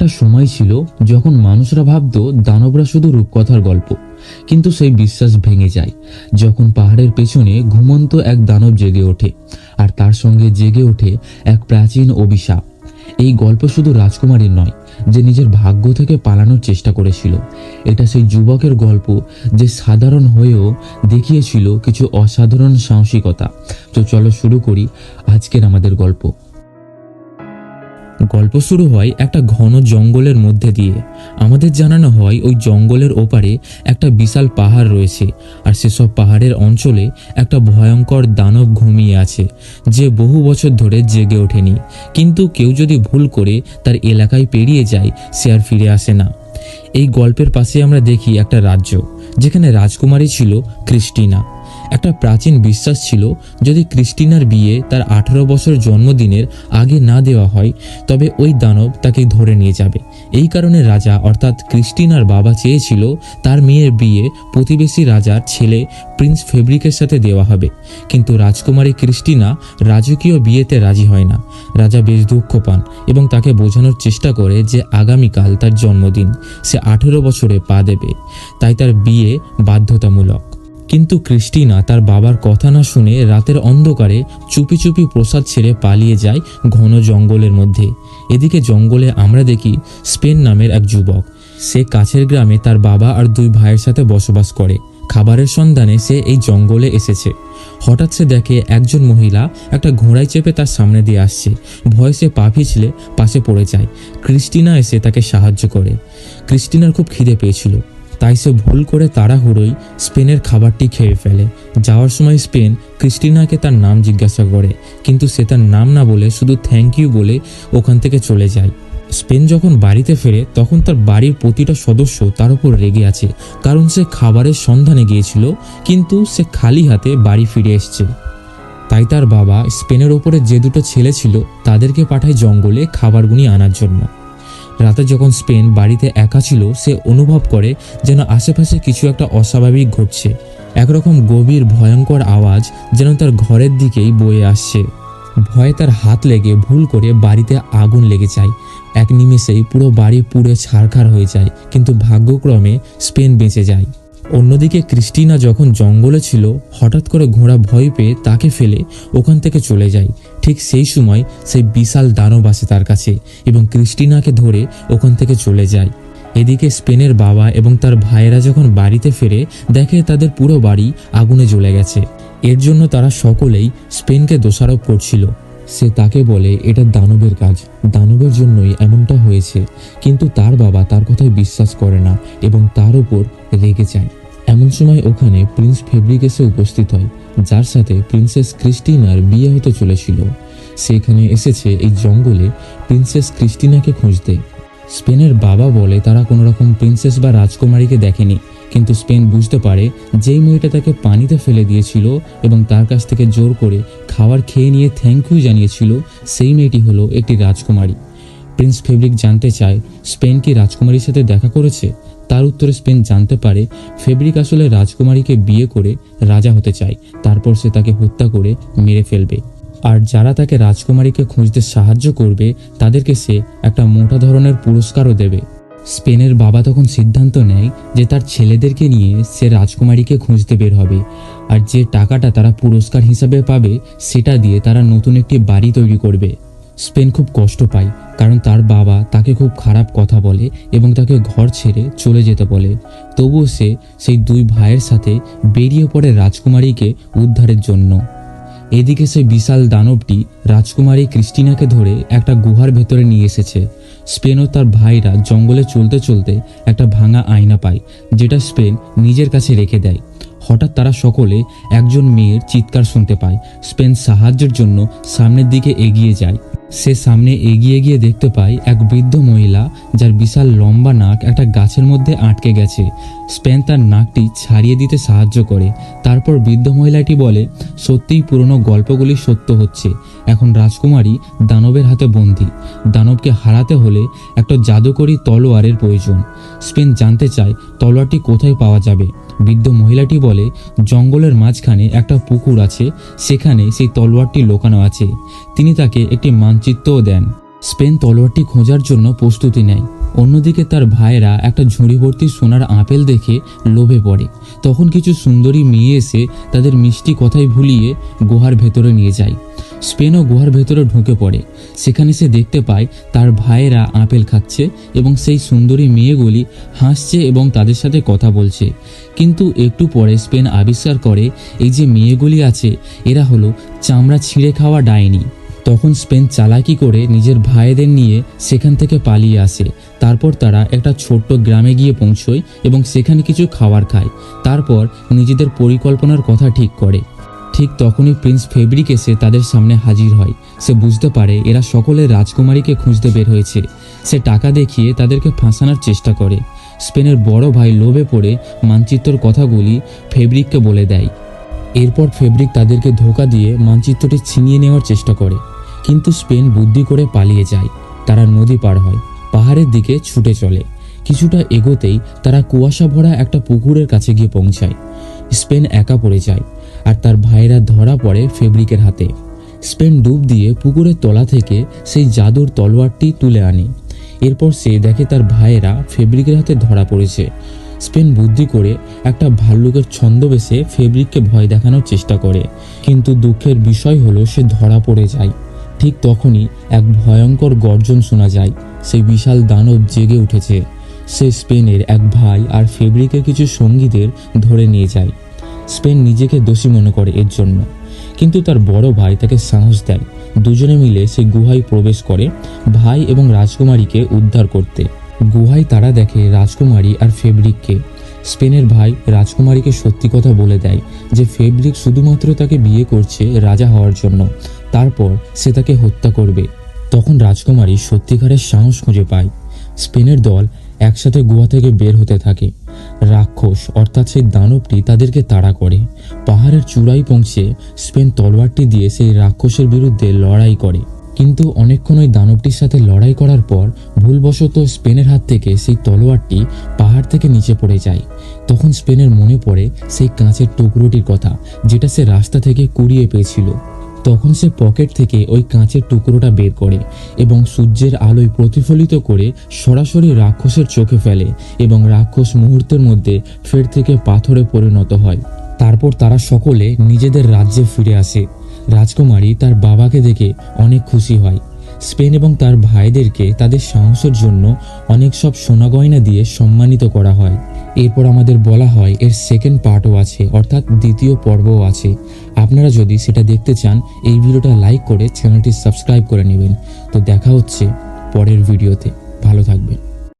একটা সময় ছিল যখন মানুষরা ভাবতো দানবরা শুধু রূপকথার গল্প, কিন্তু সেই বিশ্বাস ভেঙে যায় যখন পাহাড়ের পেছনে ঘুমন্ত এক দানব জেগে ওঠে, আর তার সঙ্গে জেগে ওঠে এক প্রাচীন অভিশাপ। এই গল্প শুধু রাজকুমারীর নয়, যে নিজের ভাগ্য থেকে পালানোর চেষ্টা করেছিল। এটা সেই যুবকের গল্প যে সাধারণ হয়েও দেখিয়েছিল কিছু অসাধারণ সাহসিকতা। তো চলো শুরু করি আজকের আমাদের গল্প। গল্প শুরু হয় একটা ঘন জঙ্গলের মধ্যে দিয়ে। আমাদের জানানো হয় ওই জঙ্গলের ওপারে একটা বিশাল পাহাড় রয়েছে, আর সেসব পাহাড়ের অঞ্চলে একটা ভয়ঙ্কর দানব ঘুমিয়ে আছে, যে বহু বছর ধরে জেগে ওঠেনি। কিন্তু কেউ যদি ভুল করে তার এলাকায় পেরিয়ে যায়, সে আর ফিরে আসে না। এই গল্পের পাশে আমরা দেখি একটা রাজ্য, যেখানে রাজকুমারী ছিল ক্রিস্টিনা। একটা প্রাচীন বিশ্বাস ছিল, যদি ক্রিস্টিনার বিয়ে তার 18 বছর জন্মদিনের আগে না দেওয়া হয়, তবে ওই দানব তাকে ধরে নিয়ে যাবে। এই কারণে রাজা অর্থাৎ ক্রিস্টিনার বাবা চেয়েছিল তার মেয়ের বিয়ে প্রতিবেশী রাজার ছেলে প্রিন্স ফেব্রিকের সাথে দেওয়া হবে। কিন্তু রাজকুমারী ক্রিস্টিনা রাজকীয় বিয়েতে রাজি হয় না। রাজা বেশ দুঃখ পান এবং তাকে বোঝানোর চেষ্টা করে যে আগামীকাল তার জন্মদিন, সে 18 বছরে পা দেবে, তাই তার বিয়ে বাধ্যতামূলক। কিন্তু ক্রিস্টিনা তার বাবার কথা না শুনে রাতের অন্ধকারে চুপি চুপি প্রসাদ ছেড়ে পালিয়ে যায় ঘন জঙ্গলের মধ্যে। এদিকে জঙ্গলে আমরা দেখি স্পেন নামের এক যুবক। সে কাছের গ্রামে তার বাবা আর 2 ভাইয়ের সাথে বসবাস করে। খাবারের সন্ধানে সে এই জঙ্গলে এসেছে। হঠাৎ সে দেখে একজন মহিলা একটা ঘোড়ায় চেপে তার সামনে দিয়ে আসছে। ভয়ে সে পা পিছলে পাশে পড়ে যায়। ক্রিস্টিনা এসে তাকে সাহায্য করে। ক্রিস্টিনার খুব খিদে পেয়েছিল, তাই সে ভুল করে তাড়াহুড়োই স্পেনের খাবারটি খেয়ে ফেলে। যাওয়ার সময় স্পেন ক্রিস্টিনাকে তার নাম জিজ্ঞাসা করে, কিন্তু সে তার নাম না বলে শুধু থ্যাংক ইউ বলে ওখান থেকে চলে যায়। স্পেন যখন বাড়িতে ফেরে, তখন তার বাড়ির প্রতিটা সদস্য তার উপর রেগে আছে, কারণ সে খাবারের সন্ধানে গিয়েছিল কিন্তু সে খালি হাতে বাড়ি ফিরে এসছে। তাই তার বাবা স্পেনের ওপরে যে 2 ছেলে ছিল তাদেরকে পাঠায় জঙ্গলে খাবারগুনি আনার জন্য। রাতে যখন স্পেন বাড়িতে একা ছিল, সে অনুভব করে যেন আশেপাশে কিছু একটা অস্বাভাবিক ঘটছে। একরকম গভীর ভয়ঙ্কর আওয়াজ যেন তার ঘরের দিকেই বয়ে আসছে। ভয়ে তার হাত লেগে ভুল করে বাড়িতে আগুন লেগে যায়। এক নিমেষেই পুরো বাড়ি পুড়ে ছারখার হয়ে যায়, কিন্তু ভাগ্যক্রমে স্পেন বেঁচে যায়। অন্যদিকে ক্রিস্টিনা যখন জঙ্গলে ছিল, হঠাৎ করে ঘোড়া ভয় পেয়ে তাকে ফেলে ওখান থেকে চলে যায়। ঠিক সেই সময় সেই বিশাল দানব আসে তার কাছে এবং ক্রিস্টিনাকে ধরে ওখান থেকে চলে যায়। এদিকে স্পেনের বাবা এবং তার ভাইয়েরা যখন বাড়িতে ফেরে, দেখে তাদের পুরো বাড়ি আগুনে জ্বলে গেছে। এর জন্য তারা সকলেই স্পেনকে দোষারোপ করছিল। সে তাকে বলে এটা দানবের কাজ, দানবের জন্যই এমনটা হয়েছে। কিন্তু তার বাবা তার কথায় বিশ্বাস করে না এবং তার উপর রেগে যায়। এমন সময় ওখানে প্রিন্স ফেব্রিক এসে উপস্থিত হয়, যার সাথে প্রিন্সেস ক্রিস্টিনার বিয়ে হতে চলেছিল। সেখানে এসেছে এই জঙ্গলে প্রিন্সেস ক্রিস্টিনাকে খুঁজতে। স্পেনের বাবা বলে তারা কোনো রকম প্রিন্সেস বা রাজকুমারীকে দেখেনি, কিন্তু স্পেন বুঝতে পারে যেই মেয়েটা তাকে পানিতে ফেলে দিয়েছিল এবং তার কাছ থেকে জোর করে খাবার খেয়ে নিয়ে থ্যাংক ইউ জানিয়েছিল, সেই মেয়েটি হলো একটি রাজকুমারী। প্রিন্স ফেব্রিক জানতে চায় স্পেন কি রাজকুমারীর সাথে দেখা করেছে। তার উত্তরে স্পেন জানতে পারে ফেব্রিক আসলে রাজকুমারীকে বিয়ে করে রাজা হতে চায়, তারপর সে তাকে হত্যা করে মেরে ফেলবে। আর যারা তাকে রাজকুমারীকে খুঁজতে সাহায্য করবে, তাদেরকে সে একটা মোটা ধরনের পুরস্কারও দেবে। স্পেনের বাবা তখন সিদ্ধান্ত নেয় যে তার ছেলেদেরকে নিয়ে সে রাজকুমারীকে খুঁজতে বের হবে, আর যে টাকাটা তারা পুরস্কার হিসাবে পাবে সেটা দিয়ে তারা নতুন একটি বাড়ি তৈরি করবে। স্পেন খুব কষ্ট পায়, কারণ তার বাবা তাকে খুব খারাপ কথা বলে এবং তাকে ঘর ছেড়ে চলে যেতে বলে। তবুও সে সেই 2 ভাইয়ের সাথে বেরিয়ে পড়ে রাজকুমারীকে উদ্ধারের জন্য। এদিকে সেই বিশাল দানবটি রাজকুমারী ক্রিস্টিনাকে ধরে একটা গুহার ভেতরে নিয়ে এসেছে। স্পেন ও তার ভাইরা জঙ্গলে চলতে চলতে একটা ভাঙা আয়না পায়, যেটা স্পেন নিজের কাছে রেখে দেয়। হঠাৎ তারা সকলে একজন মেয়ের চিৎকার শুনতে পায়। স্পেন সাহায্যের জন্য সামনের দিকে এগিয়ে যায়। সে সামনে এগিয়ে গিয়ে দেখতে পায় এক বৃদ্ধ মহিলা, যার বিশাল লম্বা নাক একটা গাছের মধ্যে আটকে গেছে। স্পেন তার নাকটি ছাড়িয়ে দিতে সাহায্য করে। তারপর বৃদ্ধ মহিলাটি বলে, সত্যিই পুরনো গল্পগুলি সত্য হচ্ছে, এখন রাজকুমারী দানবের হাতে বন্দী। দানবকে হারাতে হলে একটা জাদুকরী তলোয়ারের প্রয়োজন। স্পেন জানতে চায় তলোয়ারটি কোথায় পাওয়া যাবে। বৃদ্ধ মহিলাটি বলে, জঙ্গলের মাঝখানে একটা পুকুর আছে, সেখানে সেই তলোয়ারটি লুকানো আছে। তিনি তাকে একটি মানচিত্রও দেন। স্পেন তলোয়ারটি খোঁজার জন্য প্রস্তুতি নেয়। অন্যদিকে তার ভাইয়েরা একটা ঝুড়ি ভর্তি সোনার আপেল দেখে লোভে পড়ে। তখন কিছু সুন্দরী মেয়ে এসে তাদের মিষ্টি কথায় ভুলিয়ে গুহার ভেতরে নিয়ে যায়। স্পেনও গুহার ভেতরে ঢুকে পড়ে। সেখানে সে দেখতে পায় তার ভাইয়েরা আপেল খাচ্ছে এবং সেই সুন্দরী মেয়েগুলি হাসছে এবং তাদের সাথে কথা বলছে। কিন্তু একটু পরে স্পেন আবিষ্কার করে এই যে মেয়েগুলি আছে এরা হলো চামড়া ছিঁড়ে খাওয়া ডাইনি। তখন স্পেন চালাকি করে নিজের ভাইদের নিয়ে সেখান থেকে পালিয়ে আসে। তারপর তারা একটা ছোট্ট গ্রামে গিয়ে পৌঁছয় এবং সেখানে কিছু খাবার খায়। তারপর নিজেদের পরিকল্পনার কথা ঠিক করে। ঠিক তখনই প্রিন্স ফেব্রিক এসে তাদের সামনে হাজির হয়। সে বুঝতে পারে এরা সকলে রাজকুমারীকে খুঁজতে বের হয়েছে। সে টাকা দেখিয়ে তাদেরকে ফাঁসানোর চেষ্টা করে। স্পেনের বড় ভাই লোভে পড়ে মানচিত্রর কথাগুলি ফেব্রিককে বলে দেয়। এরপর ফেব্রিক তাদেরকে ধোঁকা দিয়ে মানচিত্রটি ছিনিয়ে নেওয়ার চেষ্টা করে, কিন্তু স্পেন বুদ্ধি করে পালিয়ে যায়। তারা নদী পার হয়, পাহাড়ের দিকে ছুটে চলে। কিছুটা এগোতেই তারা কুয়াশা ভরা একটা পুকুরের কাছে গিয়ে পৌঁছায়। স্পেন একা পড়ে যায় আর তার ভাইয়েরা ধরা পড়ে ফেব্রিকের হাতে। স্পেন ডুব দিয়ে পুকুরের তলা থেকে সেই জাদুর তলোয়ারটি তুলে আনে। এরপর সে দেখে তার ভাইয়েরা ফেব্রিকের হাতে ধরা পড়েছে। স্পেন বুদ্ধি করে একটা ভাল্লুকের ছন্দবেশে ফেব্রিককে ভয় দেখানোর চেষ্টা করে, কিন্তু দুঃখের বিষয় হলো সে ধরা পড়ে যায়। ঠিক তখনই এক ভয়ঙ্কর গর্জন শোনা যায়। সেই বিশাল দানব জেগে উঠেছে। সে স্পেনের এক ভাই আর ফেব্রিকের কিছু সঙ্গীদের ধরে নিয়ে যায়। স্পেন নিজেকে দোষী মনে করে এর জন্য, কিন্তু তার বড় ভাই তাকে সাহস দেয়। দুজনে মিলে সেই গুহায় প্রবেশ করে ভাই এবং রাজকুমারীকে উদ্ধার করতে। গুহায় তারা দেখে রাজকুমারী আর ফেব্রিককে। স্পেনের ভাই রাজকুমারীকে সত্যি কথা বলে দেয় যে ফেব্রিক শুধুমাত্র তাকে বিয়ে করছে রাজা হওয়ার জন্য, তারপর সে তাকে হত্যা করবে। তখন রাজকুমারী সত্যিকারের সাহস খুঁজে পায়। স্পেনের দল একসাথে গুহা থেকে বের হতে থাকে। রাক্ষস অর্থাৎ সেই দানবটি তাদেরকে তাড়া করে। পাহাড়ের চূড়ায় পৌঁছে স্পেন তলোয়ারটি দিয়ে সেই রাক্ষসের বিরুদ্ধে লড়াই করে, কিন্তু অনেকক্ষণ ওই দানবটির সাথে লড়াই করার পর ভুলবশত স্পেনের হাত থেকে সেই তলোয়ারটি পাহাড় থেকে নিচে পড়ে যায়। তখন স্পেনের মনে পড়ে সেই কাঁচের টুকরোটির কথা যেটা সে রাস্তা থেকে কুড়িয়ে পেয়েছিল। তখন সে পকেট থেকে ওই কাঁচের টুকরোটা বের করে এবং সূর্যের আলোয় প্রতিফলিত করে সরাসরি রাক্ষসের চোখে ফেলে এবং রাক্ষস মুহূর্তের মধ্যে ফের থেকে পাথরে পরিণত হয়। তারপর তারা সকলে নিজেদের রাজ্যে ফিরে আসে। রাজকুমারী তার বাবাকে দেখে অনেক খুশি হয়। স্পেন এবং তার ভাইদেরকে তাদের সাহসের জন্য অনেক সব সোনা গয়না দিয়ে সম্মানিত করা হয়। এরপর আমাদের বলা হয় এর সেকেন্ড পার্টও আছে, অর্থাৎ দ্বিতীয় পর্বও আছে। আপনারা যদি সেটা দেখতে চান এই ভিডিওটা লাইক করে চ্যানেলটি সাবস্ক্রাইব করে নেবেন। তো দেখা হচ্ছে পরের ভিডিওতে। ভালো থাকবেন।